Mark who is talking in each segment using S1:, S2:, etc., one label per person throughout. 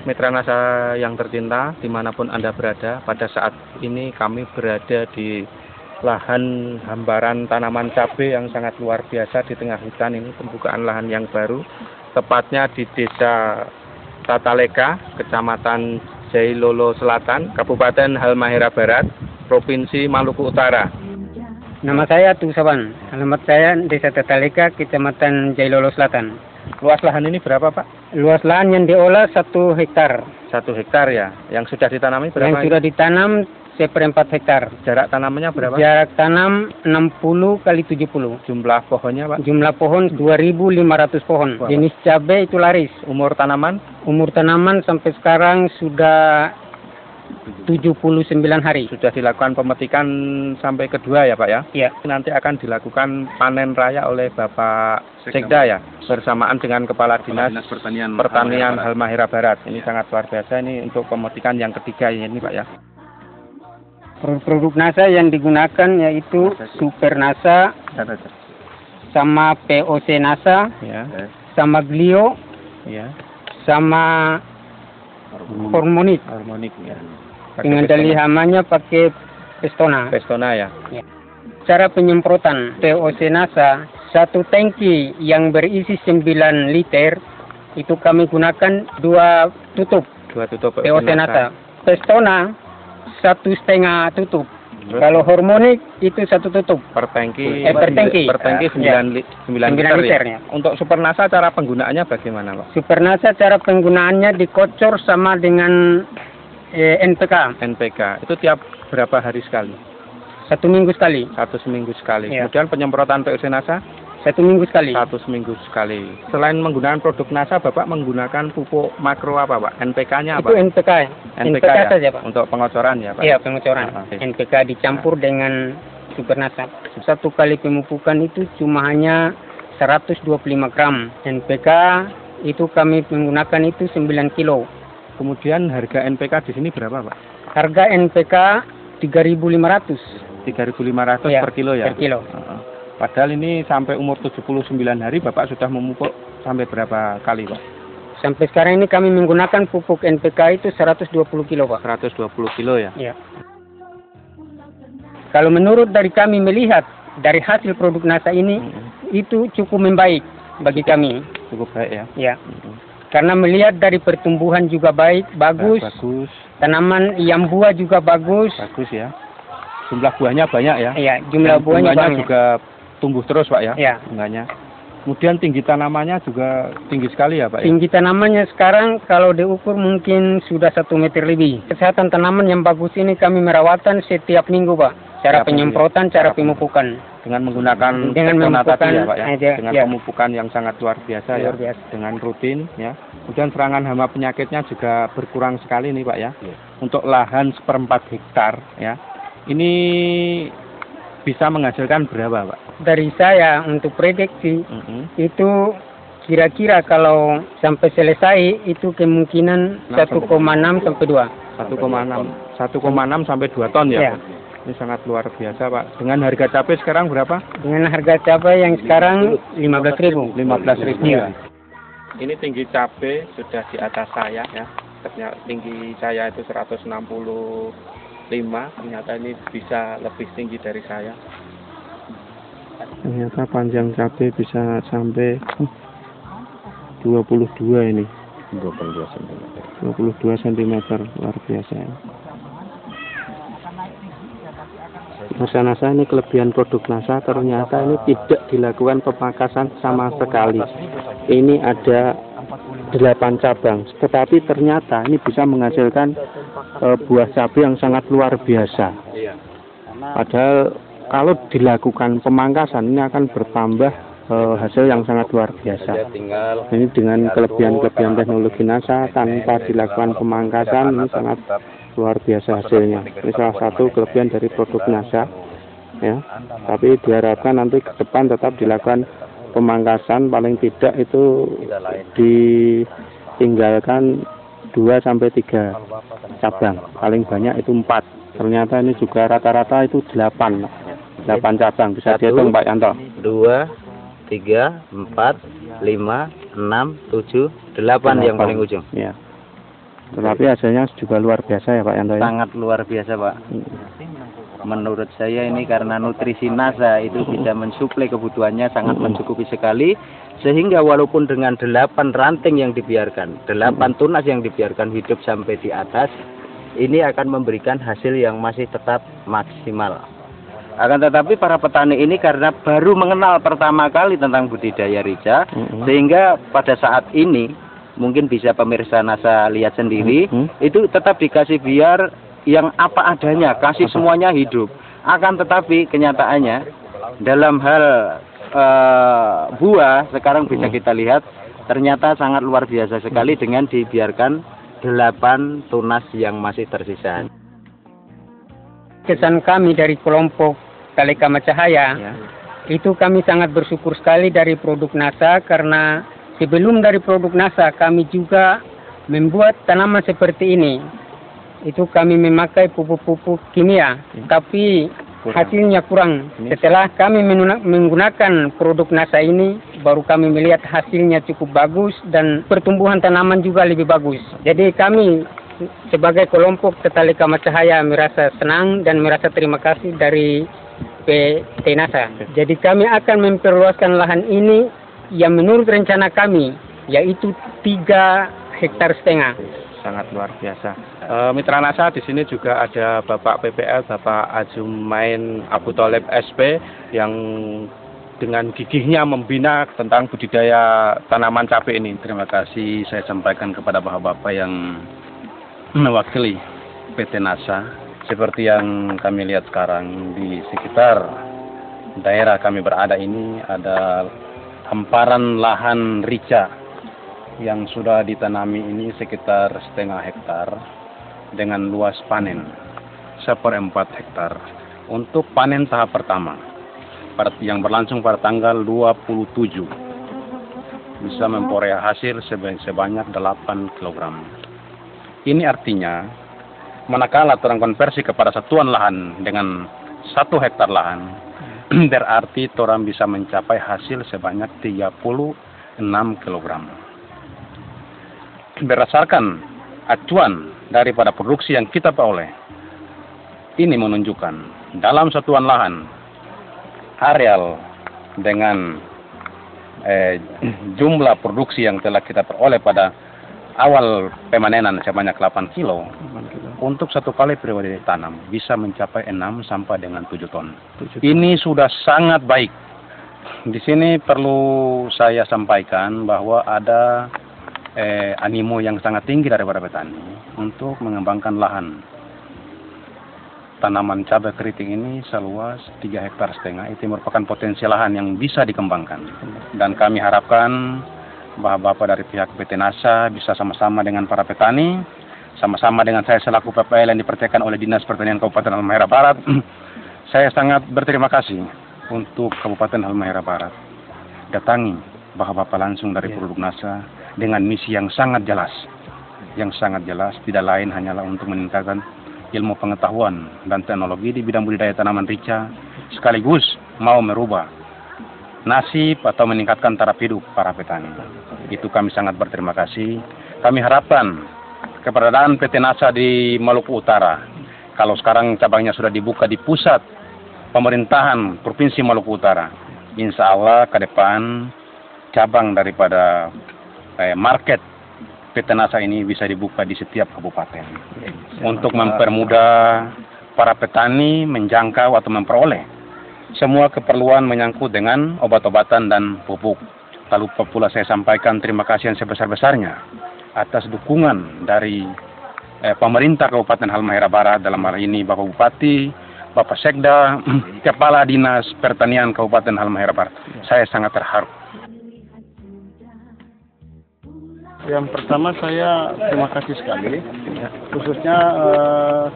S1: Mitra NASA yang tercinta, dimanapun Anda berada, pada saat ini kami berada di lahan hamparan tanaman cabai yang sangat luar biasa di tengah hutan. Ini pembukaan lahan yang baru, tepatnya di Desa Tataleka, Kecamatan Jailolo Selatan, Kabupaten Halmahera Barat, Provinsi Maluku Utara.
S2: Nama saya Tusaban, alamat saya Desa Tataleka, Kecamatan Jailolo Selatan.
S1: Luas lahan ini berapa, Pak?
S2: Luas lahan yang diolah 1 hektar.
S1: 1 hektar ya. Yang sudah ditanami berapa?
S2: Yang sudah ditanam 1/4 hektar.
S1: Jarak tanamannya berapa?
S2: Jarak tanam 60 kali 70.
S1: Jumlah pohonnya, Pak?
S2: Jumlah pohon 2.500 pohon.
S1: Wah,
S2: jenis cabai itu laris.
S1: Umur tanaman?
S2: Umur tanaman sampai sekarang sudah 79 hari.
S1: Sudah dilakukan pemetikan sampai kedua ya, Pak ya?
S2: Iya.
S1: Nanti akan dilakukan panen raya oleh Bapak Sekda ya, bersamaan dengan Kepala Dinas Pertanian Halmahera Barat. Ini sangat luar biasa, ini untuk pemetikan yang ketiga ini, Pak ya.
S2: Produk NASA yang digunakan yaitu Super NASA, sama POC NASA,
S1: Ya.
S2: sama Glio,
S1: Ya.
S2: sama Hormonik.
S1: Harmonik ya.
S2: Pengendali hamanya pakai Pestona.
S1: Pestona ya.
S2: Cara penyemprotan POC NASA, 1 tangki yang berisi 9 liter, itu kami gunakan 2 tutup
S1: 2 tutup
S2: POC NASA. Pestona 1,5 tutup.
S1: Terus?
S2: Kalau Hormonik itu 1 tutup.
S1: Per tangki.
S2: Per tangki.
S1: Per tangki 9 liter ya. Untuk Super NASA cara penggunaannya bagaimana, Pak?
S2: Super NASA cara penggunaannya dikocor sama dengan NPK.
S1: NPK. Itu tiap berapa hari sekali?
S2: 1 minggu sekali.
S1: 1 seminggu sekali.
S2: Ya.
S1: Kemudian penyemprotan POC NASA?
S2: 1 minggu sekali.
S1: 1 seminggu sekali. Selain menggunakan produk NASA, Bapak menggunakan pupuk makro apa, Pak? NPK-nya apa?
S2: Itu NPK.
S1: NPK ya?
S2: saja, Pak.
S1: Untuk pengocoran ya, Pak?
S2: Iya, pengocoran.
S1: Oke.
S2: NPK dicampur dengan Super NASA. 1 kali pemupukan itu cuma hanya 125 gram. NPK itu kami menggunakan itu 9 kilo.
S1: Kemudian harga NPK di sini berapa, Pak?
S2: Harga NPK 3.500.
S1: 3.500
S2: Iya,
S1: per kilo ya?
S2: per kilo.
S1: Padahal ini sampai umur 79 hari Bapak sudah memupuk sampai berapa kali, Pak?
S2: Sampai sekarang ini kami menggunakan pupuk NPK itu 120 kilo, Pak.
S1: 120 kilo ya?
S2: Iya. Kalau menurut dari kami melihat dari hasil produk NASA ini, itu cukup membaik bagi kami.
S1: Cukup baik ya?
S2: Ya. Karena melihat dari pertumbuhan juga bagus.
S1: Bagus.
S2: Tanaman yang buah juga bagus.
S1: Bagus ya. Jumlah buahnya banyak ya?
S2: Iya, jumlah buahnya banyak.
S1: Juga tumbuh terus, Pak ya?
S2: Iya.
S1: Bunganya. Kemudian tinggi tanamannya juga tinggi sekali ya, Pak ya?
S2: Tinggi tanamannya sekarang kalau diukur mungkin sudah 1 meter lebih. Kesehatan tanaman yang bagus ini kami merawatan setiap minggu, Pak. Cara penyemprotan, cara pemupukan.
S1: Dengan menggunakan
S2: pemupukan
S1: ya, Pak ya?
S2: aja,
S1: dengan
S2: ya.
S1: Pemupukan yang sangat luar biasa
S2: Luar
S1: ya.
S2: biasa.
S1: Dengan rutin ya. Kemudian serangan hama penyakitnya juga berkurang sekali nih, Pak ya. Untuk lahan 1/4 hektar ya. Ini bisa menghasilkan berapa, Pak?
S2: Dari saya untuk prediksi itu kira-kira kalau sampai selesai itu kemungkinan 1,6 sampai 2.
S1: 1,6 sampai 2 ton ya?
S2: Ya.
S1: Ini sangat luar biasa, Pak. Dengan harga cabai sekarang berapa?
S2: Dengan harga cabai yang sekarang 15.000.
S1: 15.000
S2: ya.
S1: Ini tinggi cabai sudah di atas saya ya. Ternyata tinggi saya itu 165, ternyata ini bisa lebih tinggi dari saya. Ternyata panjang cabai bisa sampai 22 ini. 22 cm, luar biasa ya. NASA ini kelebihan produk NASA, ternyata ini tidak dilakukan pemangkasan sama sekali. Ini ada 8 cabang, tetapi ternyata ini bisa menghasilkan buah cabai yang sangat luar biasa. Padahal kalau dilakukan pemangkasan ini akan bertambah hasil yang sangat luar biasa. Ini dengan kelebihan teknologi NASA tanpa dilakukan pemangkasan ini sangat luar biasa hasilnya. Ini salah satu kelebihan dari produk NASA ya. Tapi diharapkan nanti ke depan tetap dilakukan pemangkasan, paling tidak itu ditinggalkan 2-3 cabang, paling banyak itu 4. Ternyata ini juga rata-rata itu 8 cabang, bisa dihitung Pak Yanto.
S3: 2, 3, 4, 5, 6, 7, 8 yang paling ujung.
S1: Ya. Tetapi hasilnya juga luar biasa ya Pak Yanto ya?
S3: Sangat luar biasa Pak. Menurut saya ini karena nutrisi NASA itu bisa mensuplai kebutuhannya, sangat mencukupi sekali. Sehingga walaupun dengan 8 ranting yang dibiarkan, 8 tunas yang dibiarkan hidup sampai di atas, ini akan memberikan hasil yang masih tetap maksimal. Akan tetapi para petani ini karena baru mengenal pertama kali tentang budidaya rica, sehingga pada saat ini, mungkin bisa pemirsa NASA lihat sendiri, itu tetap dikasih biar yang apa adanya, kasih semuanya hidup. Akan tetapi kenyataannya dalam hal buah sekarang bisa kita lihat ternyata sangat luar biasa sekali dengan dibiarkan 8 tunas yang masih tersisa.
S2: Kesan kami dari kelompok Tali Kama Cahaya, itu kami sangat bersyukur sekali dari produk NASA, karena sebelum dari produk NASA kami juga membuat tanaman seperti ini. Itu kami memakai pupuk-pupuk kimia, tapi hasilnya kurang. Setelah kami menggunakan produk NASA ini, baru kami melihat hasilnya cukup bagus dan pertumbuhan tanaman juga lebih bagus. Jadi kami sebagai kelompok Tali Kama Cahaya merasa senang dan merasa terima kasih dari PT NASA. Jadi kami akan memperluaskan lahan ini yang menurut rencana kami, yaitu 3,5 hektar.
S1: Sangat luar biasa. Mitra NASA di sini juga ada Bapak PPL, Bapak Azumain Abu Thalib SP, yang dengan gigihnya membina tentang budidaya tanaman cabai ini.
S4: Terima kasih saya sampaikan kepada bapak-bapak yang mewakili PT NASA. Seperti yang kami lihat sekarang di sekitar daerah kami berada ini ada hamparan lahan rica yang sudah ditanami ini sekitar 0,5 hektar dengan luas panen 1/4 hektar untuk panen tahap pertama yang berlangsung pada tanggal 27, bisa memperoleh hasil sebanyak 8 kg. Ini artinya manakala orang konversi kepada satuan lahan dengan 1 hektar lahan, berarti orang bisa mencapai hasil sebanyak 36 kg. Berdasarkan acuan daripada produksi yang kita peroleh, ini menunjukkan dalam satuan lahan areal dengan jumlah produksi yang telah kita peroleh pada awal pemanenan sebanyak 8 kilo, untuk 1 kali periode tanam bisa mencapai 6 sampai dengan 7 ton. Ini sudah sangat baik. Di sini perlu saya sampaikan bahwa ada animo yang sangat tinggi daripada petani untuk mengembangkan lahan tanaman cabai keriting ini seluas 3,5 hektar. Itu merupakan potensi lahan yang bisa dikembangkan, dan kami harapkan bapak-bapak dari pihak PT NASA bisa sama-sama dengan para petani, sama-sama dengan saya selaku PPL yang dipercayakan oleh Dinas Pertanian Kabupaten Halmahera Barat. Saya sangat berterima kasih untuk Kabupaten Halmahera Barat. Datangi bapak-bapak langsung dari produk NASA dengan misi yang sangat jelas. Yang sangat jelas tidak lain hanyalah untuk meningkatkan ilmu pengetahuan dan teknologi di bidang budidaya tanaman rica, sekaligus mau merubah nasib atau meningkatkan taraf hidup para petani. Itu kami sangat berterima kasih. Kami harapkan keberadaan PT NASA di Maluku Utara, kalau sekarang cabangnya sudah dibuka di pusat pemerintahan Provinsi Maluku Utara, insya Allah ke depan cabang daripada market PT NASA ini bisa dibuka di setiap kabupaten untuk mempermudah para petani menjangkau atau memperoleh semua keperluan menyangkut dengan obat-obatan dan pupuk. Lalu pula saya sampaikan terima kasih yang sebesar-besarnya atas dukungan dari pemerintah Kabupaten Halmahera Barat, dalam hal ini Bapak Bupati, Bapak Sekda, Kepala Dinas Pertanian Kabupaten Halmahera Barat. Saya sangat terharu.
S5: Yang pertama saya terima kasih sekali, khususnya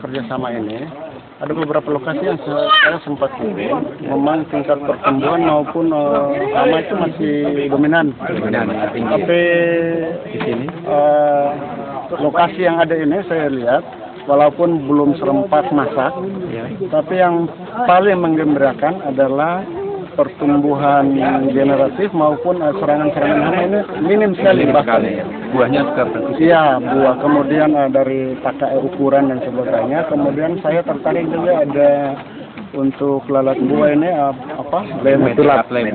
S5: kerjasama ini. Ada beberapa lokasi yang saya sempat kunjungi, memang tingkat pertumbuhan maupun hama itu masih dominan. Tapi di sini lokasi yang ada ini saya lihat, walaupun belum serempak masak, tapi yang paling menggembirakan adalah pertumbuhan generatif maupun serangan-serangan hama ini minim sekali bahkan.
S4: Buahnya juga bagus.
S5: Iya, buah. Kemudian dari tata ukuran dan sebagainya. Kemudian saya tertarik juga ada untuk lalat buah ini
S1: Metulat lem.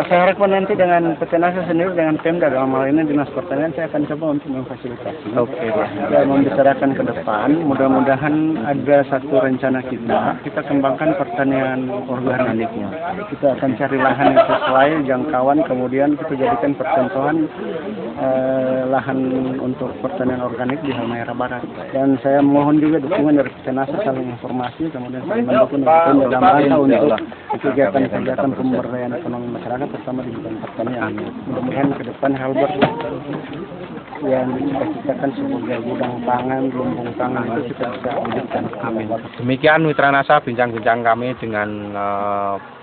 S5: Saya harapkan nanti dengan Petenasa sendiri dengan Pemda dalam hal ini Dinas Pertanian saya akan coba untuk memfasilitasi.
S1: Oke, Pak.
S5: Dan membicarakan ke depan. Mudah-mudahan ada satu rencana kita kembangkan pertanian organiknya. Kita akan cari lahan yang sesuai jangkauan, kemudian kita jadikan percontohan lahan untuk pertanian organik di Halmahera Barat. Dan saya mohon juga dukungan dari Petenasa saling informasi, kemudian saya mendukung dalam rangka untuk kegiatan-kegiatan pemberdayaan ekonomi masyarakat terutama di bidang pertanian. Mudah-mudahan ke depan hal yang dicita-citakan sebagai gudang pangan, lumbung pangan itu kita bisa wujudkan.
S4: Amin. Demikian Mitra Nasa bincang-bincang kami dengan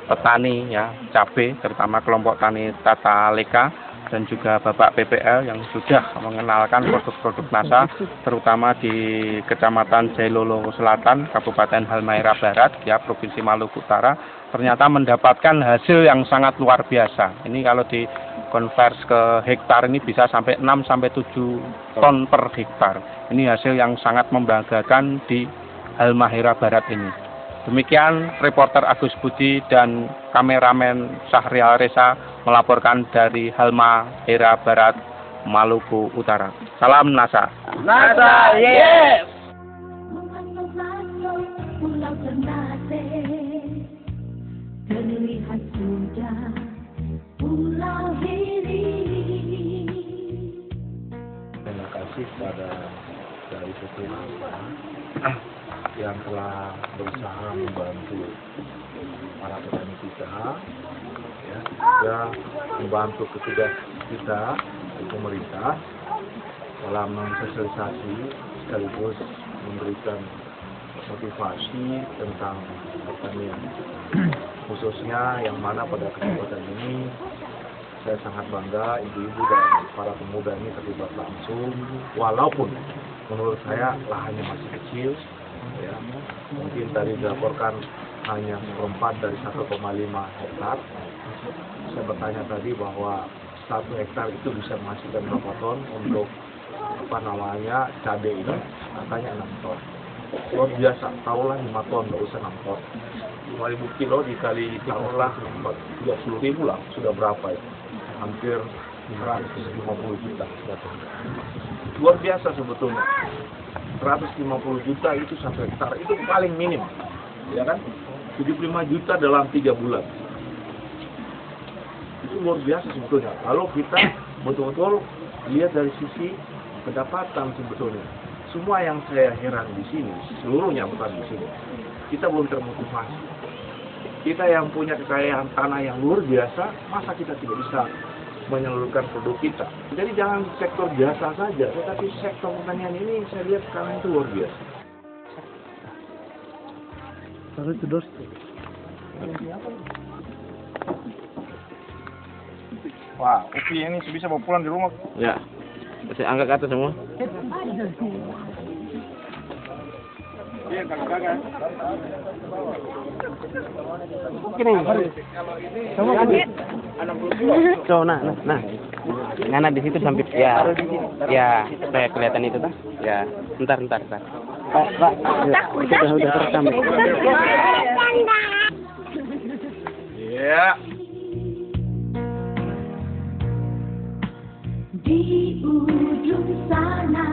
S4: petani ya cabai, terutama kelompok tani Tata Leka dan juga Bapak PPL yang sudah mengenalkan produk-produk Nasa terutama di Kecamatan Jailolo Selatan, Kabupaten Halmahera Barat ya Provinsi Maluku Utara, ternyata mendapatkan hasil yang sangat luar biasa. Ini kalau dikonvers ke hektar ini bisa sampai 6 sampai 7 ton per hektar. Ini hasil yang sangat membanggakan di Halmahera Barat ini. Demikian reporter Agus Budi dan kameramen Syahrial Reza melaporkan dari Halmahera Barat, Maluku Utara. Salam Nasa.
S3: Nasa, yes!
S6: Terlihat sudah pulau diri.
S7: Terima kasih pada dari PT Nasa yang telah berusaha membantu para petani kita, ya, juga membantu petugas kita di pemerintah dalam sosialisasi sekaligus memberikan motivasi tentang pertanian, khususnya yang mana pada kesempatan ini saya sangat bangga ibu-ibu dan para pemuda ini terlibat langsung, walaupun menurut saya lahannya masih kecil. Ya, mungkin tadi dilaporkan hanya 1/4 dari 1,5 hektar. Saya bertanya tadi bahwa 1 hektar itu bisa menghasilkan berapa ton untuk cabai ini, katanya 6 ton. Luar biasa, taruhlah 5 ton, nggak usah 6 ton. 5.000 kilo dikali taruhlah 30.000 lah, sudah berapa itu? Hampir 150 juta. Luar biasa sebetulnya. 150 juta itu 1 hektar, itu paling minim, ya kan? 75 juta dalam 3 bulan. Itu luar biasa sebetulnya. Kalau kita betul-betul lihat dari sisi pendapatan sebetulnya. Semua yang saya heran di sini, seluruhnya bukan di sini, kita belum termotivasi. Kita yang punya kekayaan tanah yang luar biasa, masa kita tidak bisa menyalurkan produk kita. Jadi jangan sektor jasa saja, tetapi sektor pertanian ini saya lihat sekarang itu luar biasa.
S5: Wah, upi ini bisa bawa pulang di rumah.
S3: Ya, saya angkat ke atas semua.
S1: So, nah, ngana di situ sampai ya, supaya kelihatan itu, ya, bentar. Pak, udah terekam.
S7: Ya.
S6: Di ujung sana